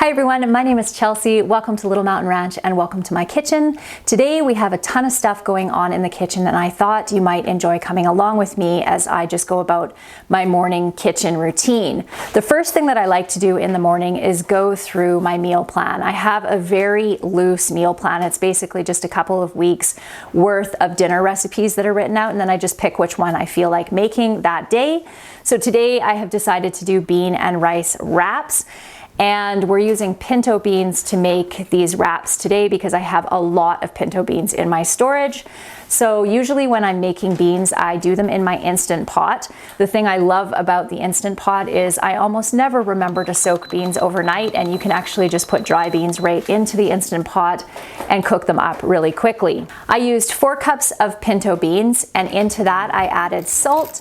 Hi everyone, my name is Chelsea. Welcome to Little Mountain Ranch and welcome to my kitchen. Today we have a ton of stuff going on in the kitchen and I thought you might enjoy coming along with me as I just go about my morning kitchen routine. The first thing that I like to do in the morning is go through my meal plan. I have a very loose meal plan. It's basically just a couple of weeks worth of dinner recipes that are written out and then I just pick which one I feel like making that day. So today I have decided to do bean and rice wraps. And we're using pinto beans to make these wraps today because I have a lot of pinto beans in my storage. So usually when I'm making beans, I do them in my Instant Pot. The thing I love about the Instant Pot is I almost never remember to soak beans overnight, and you can actually just put dry beans right into the Instant Pot and cook them up really quickly. I used 4 cups of pinto beans, and into that I added salt,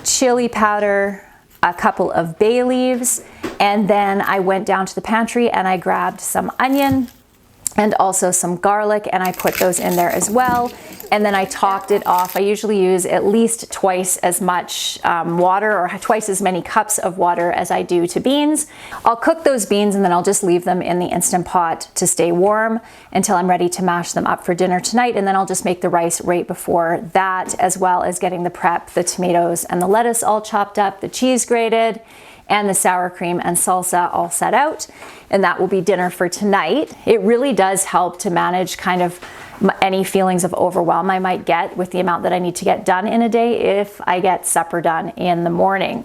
chili powder, a couple of bay leaves, and then I went down to the pantry and I grabbed some onion and also some garlic and I put those in there as well. And then I topped it off. I usually use at least twice as much water or twice as many cups of water as I do to beans. I'll cook those beans and then I'll just leave them in the Instant Pot to stay warm until I'm ready to mash them up for dinner tonight. And then I'll just make the rice right before that, as well as getting the prep, the tomatoes and the lettuce all chopped up, the cheese grated, and the sour cream and salsa all set out. And that will be dinner for tonight. It really does help to manage kind of any feelings of overwhelm I might get with the amount that I need to get done in a day if I get supper done in the morning.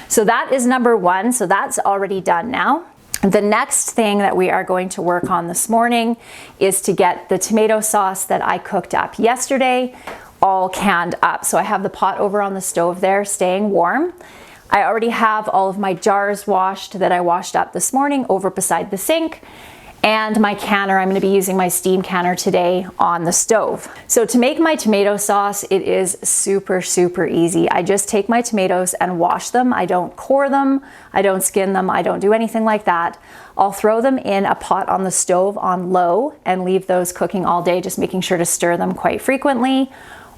So that is number 1. So that's already done now. The next thing that we are going to work on this morning is to get the tomato sauce that I cooked up yesterday all canned up. So I have the pot over on the stove there staying warm. I already have all of my jars washed that I washed up this morning over beside the sink. And my canner, I'm going to be using my steam canner today on the stove. So to make my tomato sauce, it is super easy. I just take my tomatoes and wash them. I don't core them, I don't skin them, I don't do anything like that. I'll throw them in a pot on the stove on low and leave those cooking all day, just making sure to stir them quite frequently.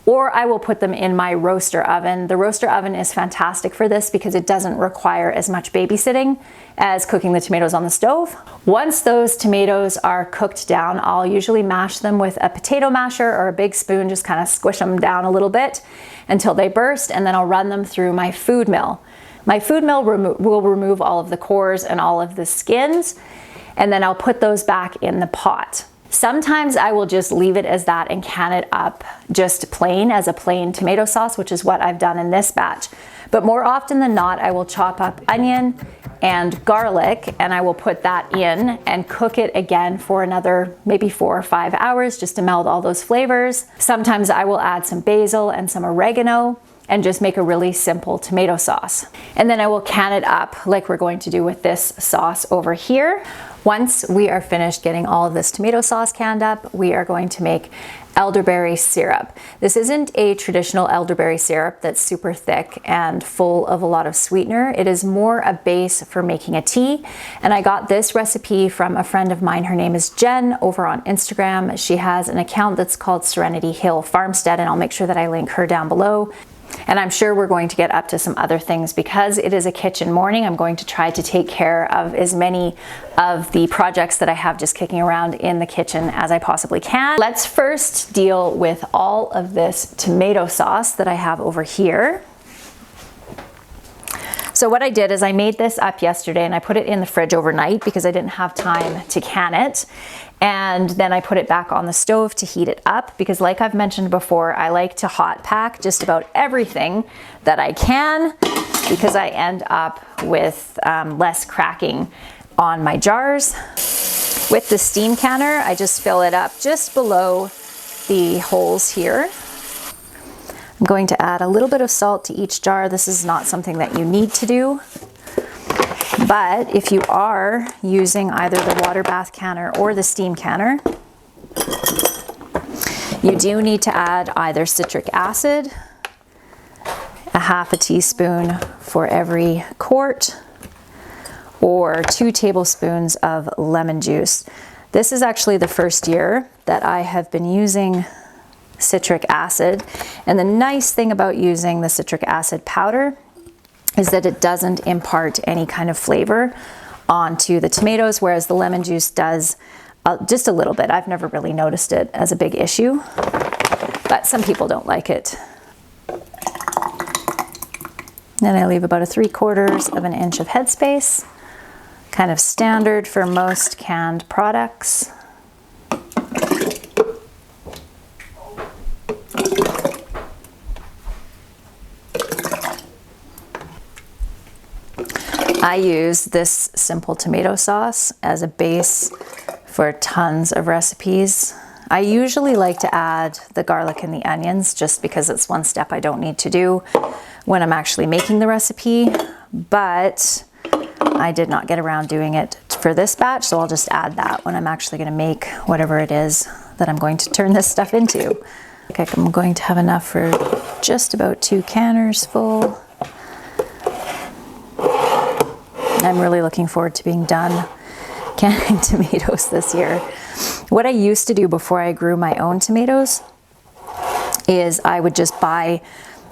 Or I will put them in my roaster oven. The roaster oven is fantastic for this because it doesn't require as much babysitting as cooking the tomatoes on the stove. Once those tomatoes are cooked down, I'll usually mash them with a potato masher or a big spoon, just kind of squish them down a little bit until they burst, and then I'll run them through my food mill. My food mill will remove all of the cores and all of the skins, and then I'll put those back in the pot. Sometimes I will just leave it as that and can it up just plain as a plain tomato sauce, which is what I've done in this batch. But more often than not, I will chop up onion and garlic and I will put that in and cook it again for another maybe 4 or 5 hours just to meld all those flavors. Sometimes I will add some basil and some oregano and just make a really simple tomato sauce. And then I will can it up like we're going to do with this sauce over here. Once we are finished getting all of this tomato sauce canned up, we are going to make elderberry syrup. This isn't a traditional elderberry syrup that's super thick and full of a lot of sweetener. It is more a base for making a tea. And I got this recipe from a friend of mine. Her name is Jen over on Instagram. She has an account that's called Serenity Hill Farmstead, and I'll make sure that I link her down below. And I'm sure we're going to get up to some other things because it is a kitchen morning. I'm going to try to take care of as many of the projects that I have just kicking around in the kitchen as I possibly can. Let's first deal with all of this tomato sauce that I have over here. So what I did is I made this up yesterday and I put it in the fridge overnight because I didn't have time to can it. And then I put it back on the stove to heat it up because, like I've mentioned before, I like to hot pack just about everything that I can because I end up with less cracking on my jars. With the steam canner, I just fill it up just below the holes here. I'm going to add a little bit of salt to each jar. This is not something that you need to do. But if you are using either the water bath canner or the steam canner, you do need to add either citric acid, a half a teaspoon for every quart, or 2 tablespoons of lemon juice. This is actually the first year that I have been using citric acid. And the nice thing about using the citric acid powder is that it doesn't impart any kind of flavor onto the tomatoes, whereas the lemon juice does just a little bit. I've never really noticed it as a big issue, but some people don't like it. Then I leave about 3/4 of an inch of headspace, kind of standard for most canned products. I use this simple tomato sauce as a base for tons of recipes. I usually like to add the garlic and the onions just because it's one step I don't need to do when I'm actually making the recipe, but I did not get around doing it for this batch, so I'll just add that when I'm actually going to make whatever it is that I'm going to turn this stuff into. Okay, I'm going to have enough for just about 2 canners full. I'm really looking forward to being done canning tomatoes this year. What I used to do before I grew my own tomatoes is I would just buy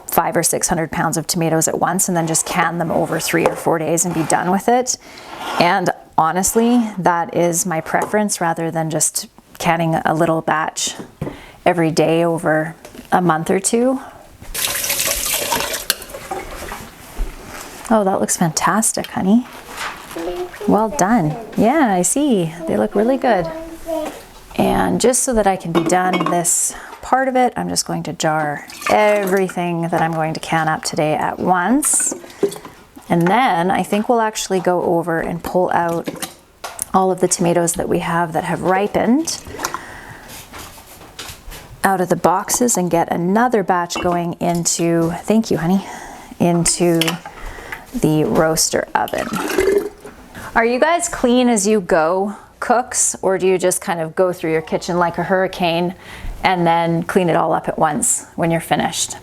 500 or 600 pounds of tomatoes at once and then just can them over 3 or 4 days and be done with it. And honestly, that is my preference rather than just canning a little batch every day over a month or 2. Oh, that looks fantastic, honey. Well done. Yeah, I see. They look really good. And just so that I can be done this part of it, I'm just going to jar everything that I'm going to can up today at once. And then I think we'll actually go over and pull out all of the tomatoes that we have that have ripened out of the boxes and get another batch going into, thank you, honey, into the roaster oven. Are you guys clean as you go cooks, or do you just kind of go through your kitchen like a hurricane and then clean it all up at once when you're finished?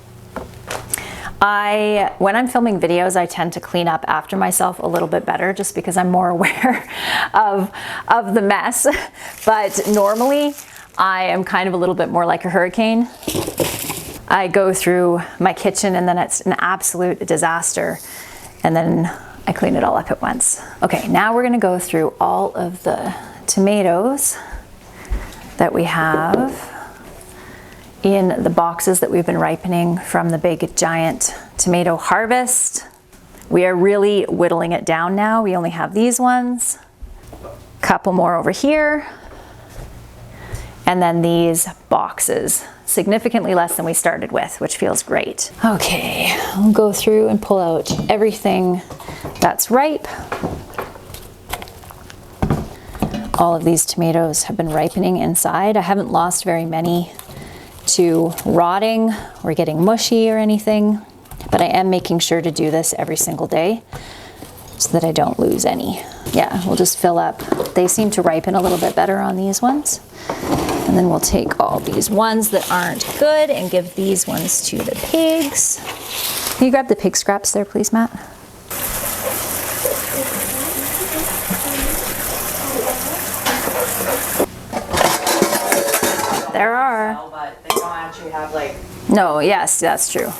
When I'm filming videos, I tend to clean up after myself a little bit better just because I'm more aware of the mess. But normally I am kind of a little bit more like a hurricane. I go through my kitchen and then it's an absolute disaster. And then I clean it all up at once. Okay, now we're gonna go through all of the tomatoes that we have in the boxes that we've been ripening from the big giant tomato harvest. We are really whittling it down now. We only have these ones, couple more over here, and then these boxes, significantly less than we started with, which feels great. Okay, I'll go through and pull out everything that's ripe. All of these tomatoes have been ripening inside. I haven't lost very many to rotting or getting mushy or anything, but I am making sure to do this every single day so that I don't lose any. Yeah, we'll just fill up. They seem to ripen a little bit better on these ones. And then we'll take all these ones that aren't good and give these ones to the pigs. Can you grab the pig scraps there, please, Matt? There are. But they don't actually have like... No, yes, that's true.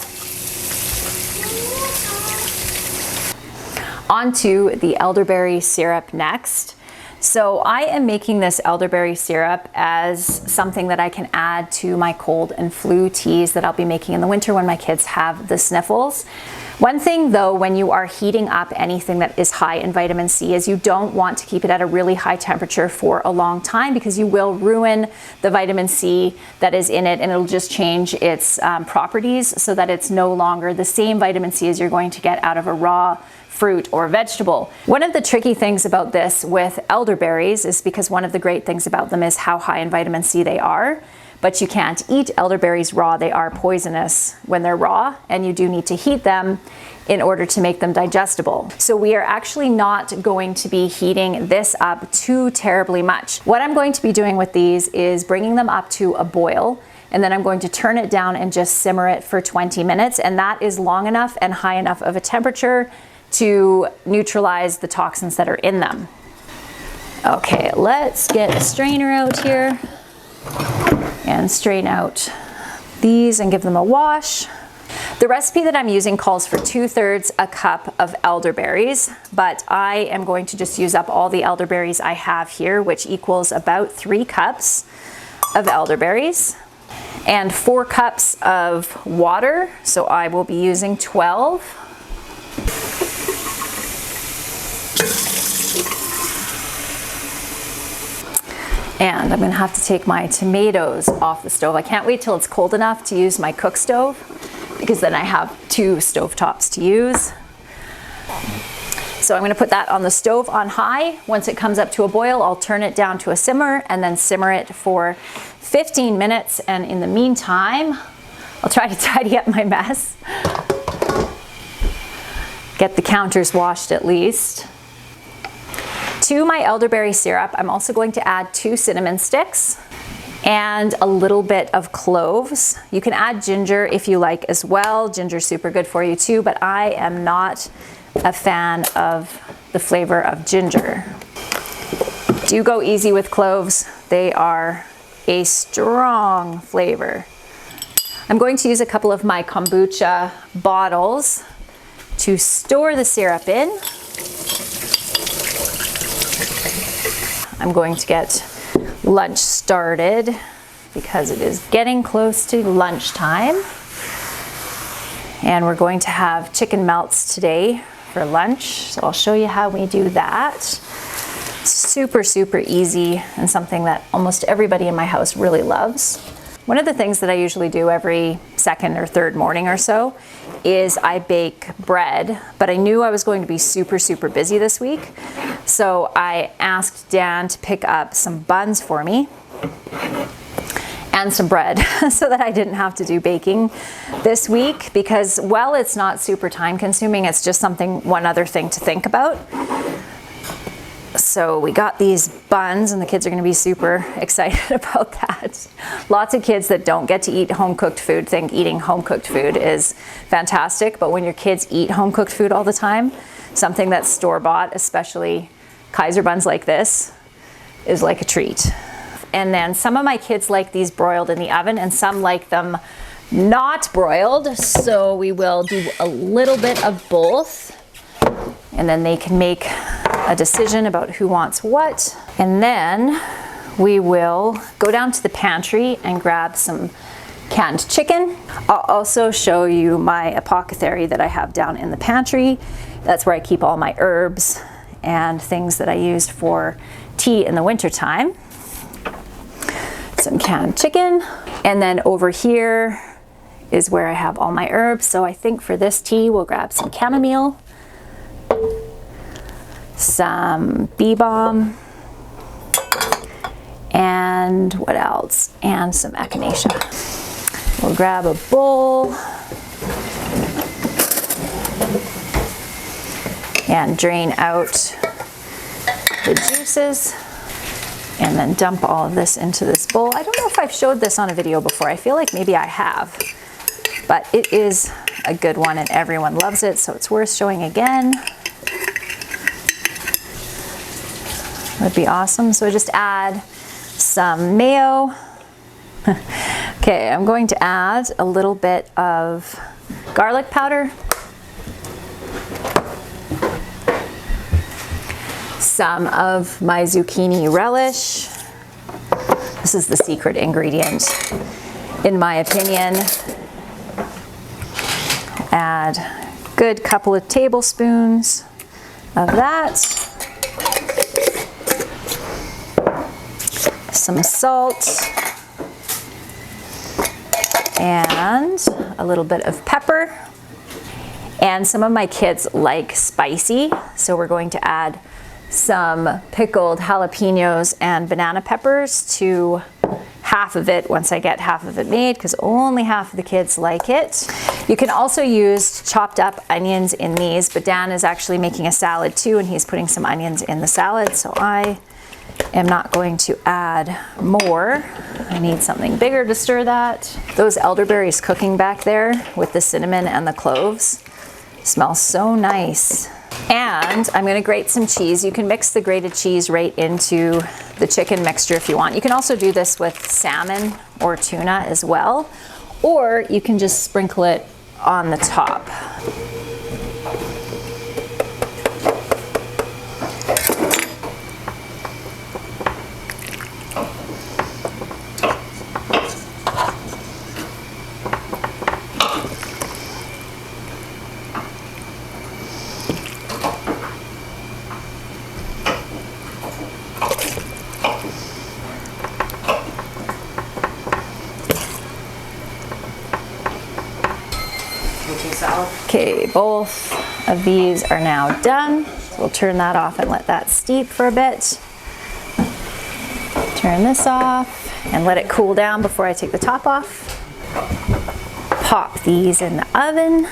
On to the elderberry syrup next. So I am making this elderberry syrup as something that I can add to my cold and flu teas that I'll be making in the winter when my kids have the sniffles. One thing though, when you are heating up anything that is high in vitamin C, is you don't want to keep it at a really high temperature for a long time because you will ruin the vitamin C that is in it, and it'll just change its properties so that it's no longer the same vitamin C as you're going to get out of a raw fruit or vegetable. One of the tricky things about this with elderberries is because one of the great things about them is how high in vitamin C they are, but you can't eat elderberries raw. They are poisonous when they're raw, and you do need to heat them in order to make them digestible. So we are actually not going to be heating this up too terribly much. What I'm going to be doing with these is bringing them up to a boil, and then I'm going to turn it down and just simmer it for 20 minutes, and that is long enough and high enough of a temperature to neutralize the toxins that are in them. Okay, let's get a strainer out here and strain out these and give them a wash. The recipe that I'm using calls for 2/3 a cup of elderberries, but I am going to just use up all the elderberries I have here, which equals about 3 cups of elderberries and 4 cups of water. So I will be using 12. And I'm gonna have to take my tomatoes off the stove. I can't wait till it's cold enough to use my cook stove, because then I have 2 stovetops to use. So I'm gonna put that on the stove on high. Once it comes up to a boil, I'll turn it down to a simmer and then simmer it for 15 minutes. And in the meantime, I'll try to tidy up my mess. Get the counters washed at least. To my elderberry syrup, I'm also going to add 2 cinnamon sticks and a little bit of cloves. You can add ginger if you like as well. Ginger's super good for you too, but I am not a fan of the flavor of ginger. Do go easy with cloves. They are a strong flavor. I'm going to use a couple of my kombucha bottles to store the syrup in. I'm going to get lunch started because it is getting close to lunchtime. And we're going to have chicken melts today for lunch. So I'll show you how we do that. Super, super easy and something that almost everybody in my house really loves. One of the things that I usually do every second or third morning or so is I bake bread, but I knew I was going to be super, super busy this week. So I asked Dan to pick up some buns for me and some bread so that I didn't have to do baking this week, because while it's not super time consuming, it's just one other thing to think about. So we got these buns and the kids are going to be super excited about that. Lots of kids that don't get to eat home-cooked food think eating home-cooked food is fantastic, but when your kids eat home-cooked food all the time, something that's store-bought, especially Kaiser buns like this, is like a treat. And then some of my kids like these broiled in the oven and some like them not broiled, so we will do a little bit of both, and then they can make a decision about who wants what. And then we will go down to the pantry and grab some canned chicken. I'll also show you my Apothecary that I have down in the pantry. That's where I keep all my herbs and things that I use for tea in the wintertime. Some canned chicken. And then over here is where I have all my herbs. So I think for this tea, we'll grab some chamomile, some bee balm, and what else? And some echinacea. We'll grab a bowl and drain out the juices and then dump all of this into this bowl. I don't know if I've showed this on a video before. I feel like maybe I have, but it is a good one and everyone loves it, so it's worth showing again. Would be awesome. So just add some mayo. Okay, I'm going to add a little bit of garlic powder, some of my zucchini relish. This is the secret ingredient, in my opinion. Add a good couple of tablespoons of that. Some salt and a little bit of pepper. And some of my kids like spicy, so we're going to add some pickled jalapenos and banana peppers to half of it once I get half of it made, because only half of the kids like it. You can also use chopped up onions in these, but Dan is actually making a salad too, and he's putting some onions in the salad, so I am not going to add more. I need something bigger to stir that. Those elderberries cooking back there with the cinnamon and the cloves smell so nice. And I'm going to grate some cheese. You can mix the grated cheese right into the chicken mixture if you want. You can also do this with salmon or tuna as well, or you can just sprinkle it on the top. Okay, both of these are now done. So we'll turn that off and let that steep for a bit. Turn this off and let it cool down before I take the top off. Pop these in the oven.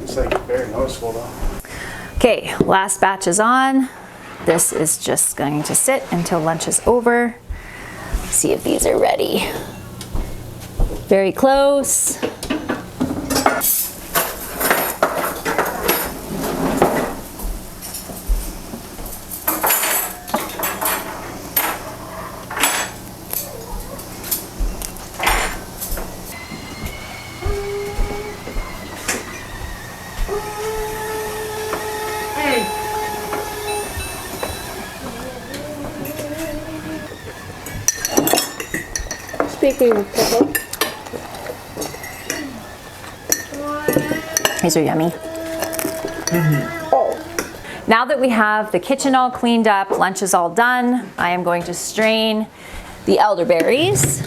It's like very noticeable though. Okay, last batch is on. This is just going to sit until lunch is over. See if these are ready. Very close. Speaking of pickle, These are yummy. Now that we have the kitchen all cleaned up, lunch is all done, I am going to strain the elderberries.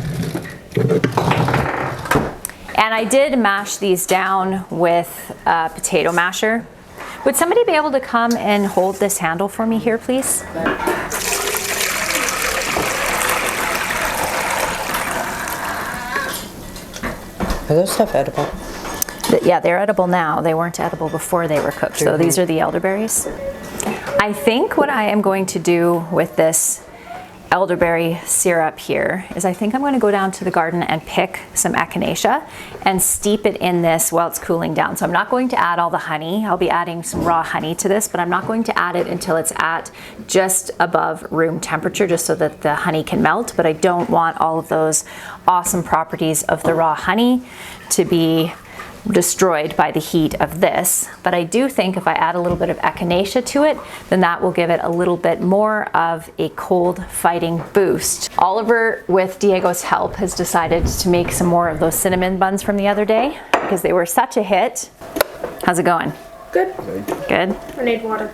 And I did mash these down with a potato masher. Would somebody be able to come and hold this handle for me here, please? Are those stuff edible? Yeah, they're edible now. They weren't edible before they were cooked. So these are the elderberries. I think what I am going to do with this elderberry syrup here is I think I'm going to go down to the garden and pick some echinacea and steep it in this while it's cooling down. So I'm not going to add all the honey. I'll be adding some raw honey to this, but I'm not going to add it until it's at just above room temperature, just so that the honey can melt. But I don't want all of those awesome properties of the raw honey to be destroyed by the heat of this. But I do think if I add a little bit of echinacea to it, then that will give it a little bit more of a cold fighting boost. Oliver, with Diego's help, has decided to make some more of those cinnamon buns from the other day because they were such a hit. How's it going? good. Good? I need water.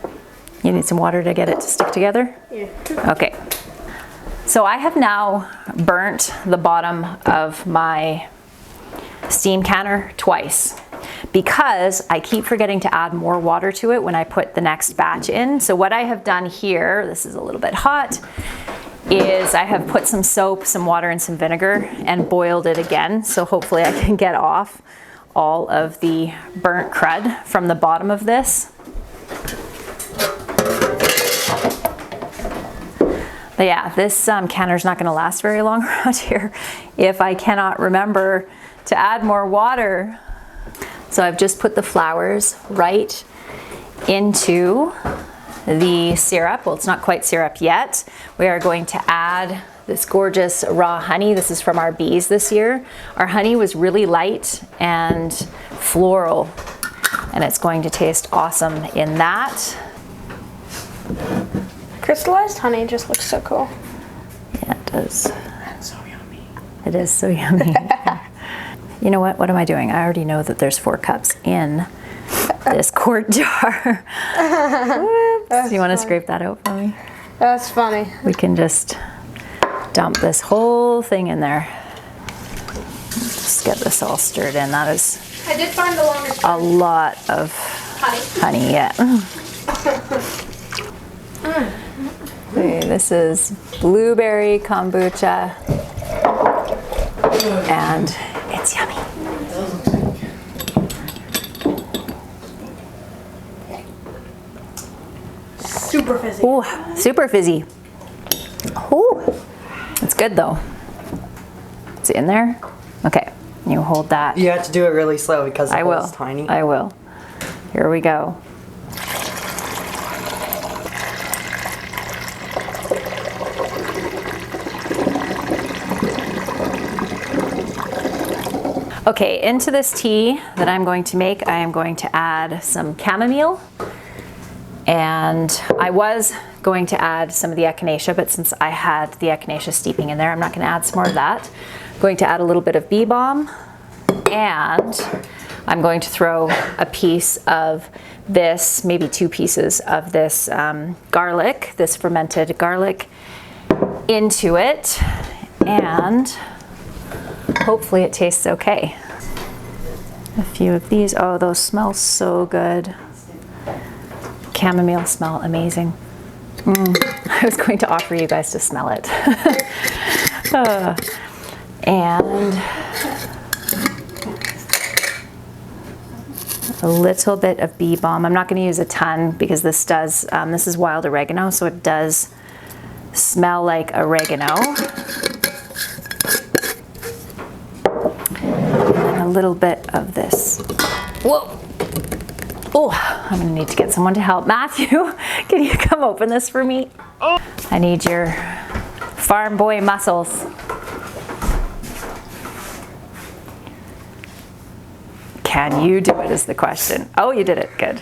You need some water to get it to stick together? Yeah. Okay. So I have now burnt the bottom of my steam canner twice because I keep forgetting to add more water to it when I put the next batch in. So what I have done here, this is a little bit hot, is I have put some soap, some water, and some vinegar and boiled it again. So hopefully I can get off all of the burnt crud from the bottom of this. But yeah, this canner's not gonna last very long around here if I cannot remember to add more water. So I've just put the flowers right into the syrup. Well, it's not quite syrup yet. We are going to add this gorgeous raw honey. This is from our bees this year. Our honey was really light and floral, and it's going to taste awesome in that. Crystallized honey just looks so cool. Yeah, it does. That's so yummy. It is so yummy. You know what? What am I doing? I already know that there's 4 cups in this quart jar. Whoops. Do you want to scrape that out for me? That's funny. We can just dump this whole thing in there. Just get this all stirred in. That is I did find the longest a lot of honey, yeah. Okay, this is blueberry kombucha, and it's yummy. super super fizzy. Ooh, super fizzy. Ooh, it's good though. It's in there. Okay, you hold that. You have to do it really slow because the I will. hole is tiny. I will. Here we go. Okay, into this tea that I'm going to make, I am going to add some chamomile. And I was going to add some of the echinacea, but since I had the echinacea steeping in there, I'm not going to add some more of that. I'm going to add a little bit of bee balm, and I'm going to throw a piece of this, maybe 2 pieces of this garlic, this fermented garlic, into it, and hopefully it tastes okay. A few of these. Oh, those smell so good. Chamomile smell amazing. I was going to offer you guys to smell it. And a little bit of bee balm. I'm not going to use a ton because this does, this is wild oregano, so it does smell like oregano. And a little bit of this. Whoa! Oh, I'm gonna need to get someone to help. Matthew, can you come open this for me? I need your farm boy muscles. Can you do it is the question. Oh, you did it, good.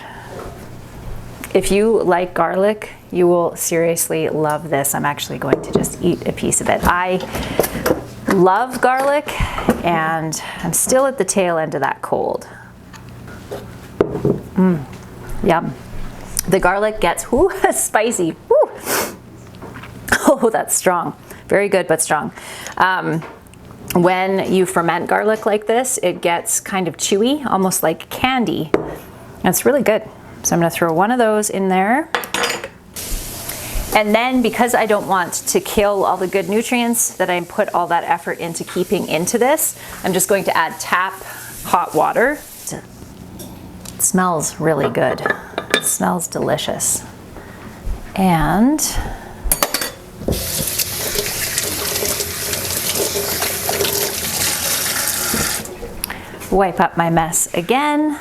If you like garlic, you will seriously love this. I'm actually going to just eat a piece of it. I love garlic and I'm still at the tail end of that cold. Yum. The garlic gets spicy. Woo. Oh, that's strong. Very good, but strong. When you ferment garlic like this, it gets kind of chewy, almost like candy. That's really good. So I'm going to throw one of those in there. And then because I don't want to kill all the good nutrients that I put all that effort into keeping into this, I'm just going to add tap hot water. It smells really good. It smells delicious. And wipe up my mess again.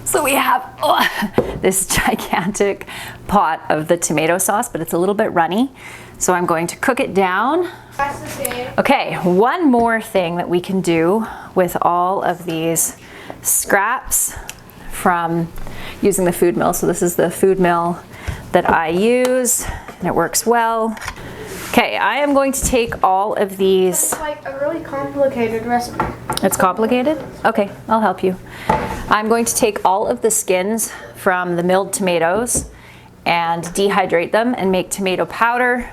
So we have this gigantic pot of the tomato sauce, but it's a little bit runny. So I'm going to cook it down. Okay, one more thing that we can do with all of these scraps from using the food mill. So this is the food mill that I use, and it works well. Okay, I am going to take all of these. It's like a really complicated recipe. It's complicated? Okay, I'll help you. I'm going to take all of the skins from the milled tomatoes and dehydrate them and make tomato powder.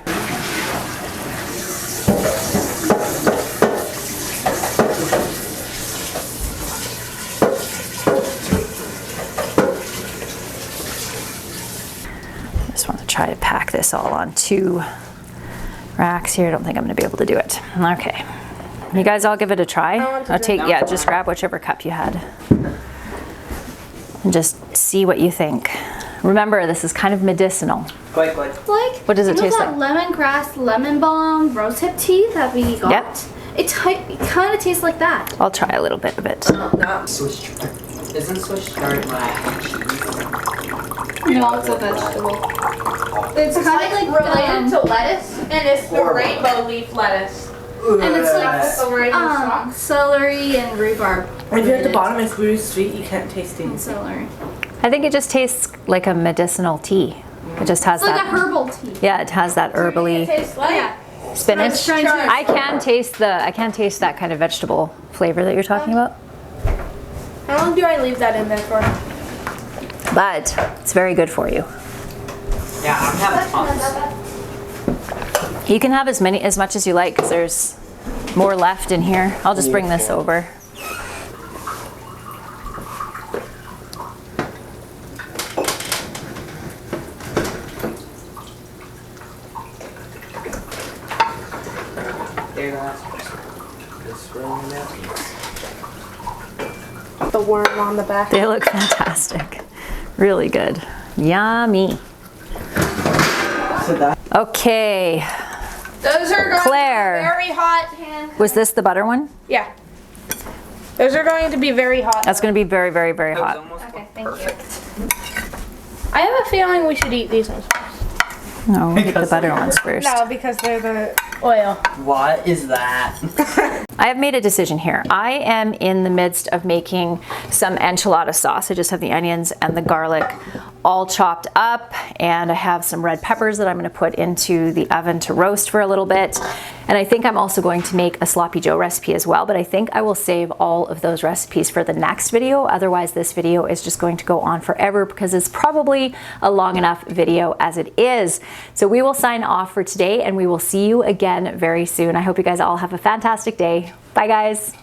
I just want to try to pack this all on 2 racks here. I don't think I'm going to be able to do it. Okay. You guys all give it a try. I'll take, yeah, just grab whichever cup you had. And just see what you think. Remember, this is kind of medicinal. Like, What does it taste like? Lemongrass, lemon balm, rosehip tea that we got. Yep. It kind of tastes like that. I'll try a little bit of it. not Swiss chard. Isn't Swiss chard like cheese? No, it's a vegetable. It's kind of like related to lettuce, and it's the rainbow leaf lettuce. and it's like celery and rhubarb. If you're at the bottom, it's really sweet. You can't taste it. Celery. I think it just tastes like a medicinal tea. It just has It's like that. a herbal tea. Yeah, it has that herbally Yeah. spinach. I can taste that kind of vegetable flavor that you're talking about. How long do I leave that in there for? But it's very good for you. Yeah, I'm having tons. You can have as much as you like because there's more left in here. I'll just bring this over. There you go. It's really napkins. The worm on the back. They look fantastic. Really good. Yummy. So that Okay. Those are going Claire. to be very hot. Was this the butter one? Yeah. Those are going to be very hot. That's going to be very, very, very was hot. almost Okay, thank you. I have a feeling we should eat these ones first. No, we'll get the Because butter they're ones first. No, because they're the oil. What is that? I have made a decision here. I am in the midst of making some enchilada sauce. I just have the onions and the garlic all chopped up, and I have some red peppers that I'm going to put into the oven to roast for a little bit. And I think I'm also going to make a sloppy joe recipe as well, but I think I will save all of those recipes for the next video. Otherwise, this video is just going to go on forever because it's probably a long enough video as it is. So we will sign off for today, and we will see you again very soon. I hope you guys all have a fantastic day. Bye, guys.